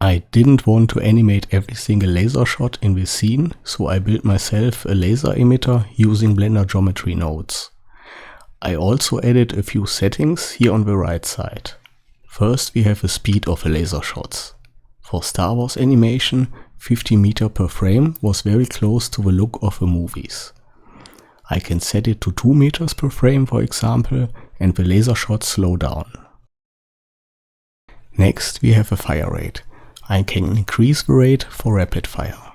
I didn't want to animate every single laser shot in the scene, so I built myself a laser emitter using Blender geometry nodes. I also added a few settings here on the right side. First, we have the speed of the laser shots. For Star Wars animation, 50 meters per frame was very close to the look of the movies. I can set it to 2 meters per frame, for example, and the laser shots slow down. Next, we have the fire rate. I can increase the rate for rapid fire.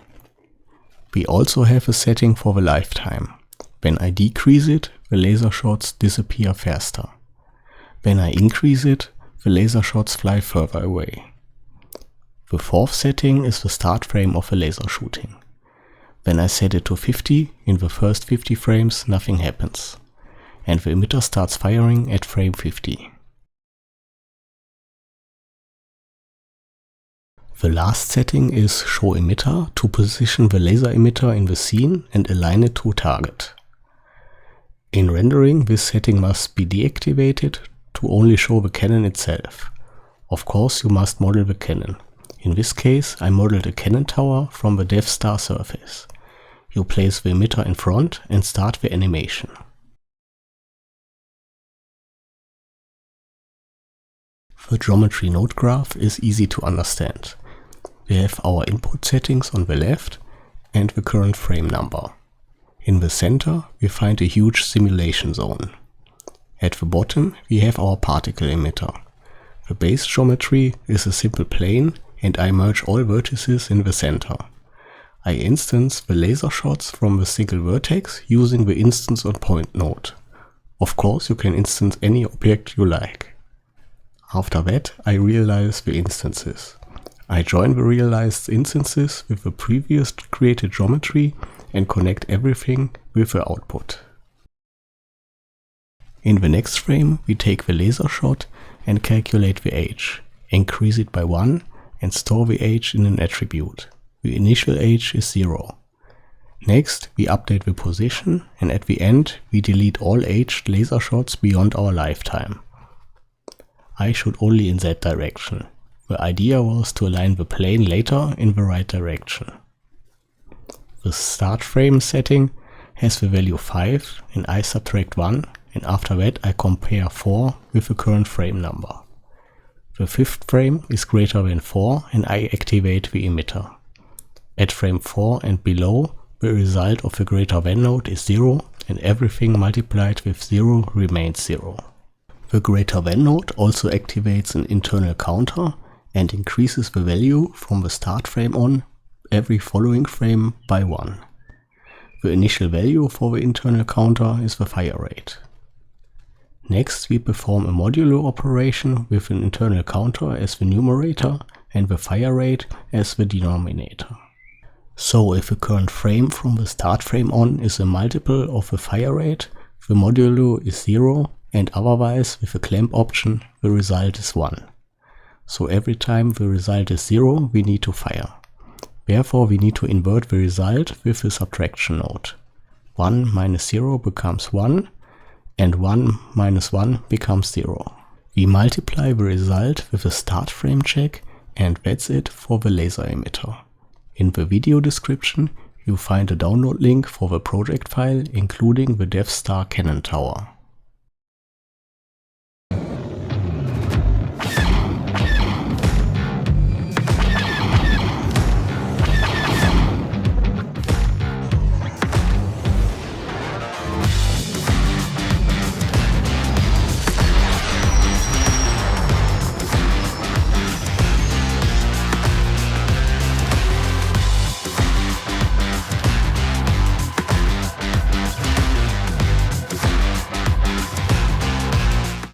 We also have a setting for the lifetime. When I decrease it, the laser shots disappear faster. When I increase it, the laser shots fly further away. The fourth setting is the start frame of the laser shooting. When I set it to 50, in the first 50 frames nothing happens, and the emitter starts firing at frame 50. The last setting is Show Emitter to position the laser emitter in the scene and align it to a target. In rendering, this setting must be deactivated to only show the cannon itself. Of course, you must model the cannon. In this case, I modeled a cannon tower from the Death Star surface. You place the emitter in front and start the animation. The geometry node graph is easy to understand. We have our input settings on the left and the current frame number. In the center, we find a huge simulation zone. At the bottom, we have our particle emitter. The base geometry is a simple plane, and I merge all vertices in the center. I instance the laser shots from the single vertex using the instance on point node. Of course, you can instance any object you like. After that, I realize the instances. I join the realized instances with the previous created geometry and connect everything with the output. In the next frame, we take the laser shot and calculate the age, increase it by 1 and store the age in an attribute. The initial age is 0. Next, we update the position, and at the end, we delete all aged laser shots beyond our lifetime. I shoot only in that direction. The idea was to align the plane later in the right direction. The start frame setting has the value 5 and I subtract 1, and after that I compare 4 with the current frame number. The fifth frame is greater than 4 and I activate the emitter. At frame 4 and below, the result of the greater than node is 0 and everything multiplied with 0 remains 0. The greater than node also activates an internal counter and increases the value from the start frame on every following frame by 1. The initial value for the internal counter is the fire rate. Next, we perform a modulo operation with an internal counter as the numerator and the fire rate as the denominator. So if the current frame from the start frame on is a multiple of the fire rate, the modulo is 0, and otherwise with the clamp option the result is 1. So every time the result is 0, we need to fire. Therefore we need to invert the result with the subtraction node. 1 minus 0 becomes 1, and 1 minus 1 becomes 0. We multiply the result with a start frame check, and that's it for the laser emitter. In the video description you find a download link for the project file including the Death Star cannon tower.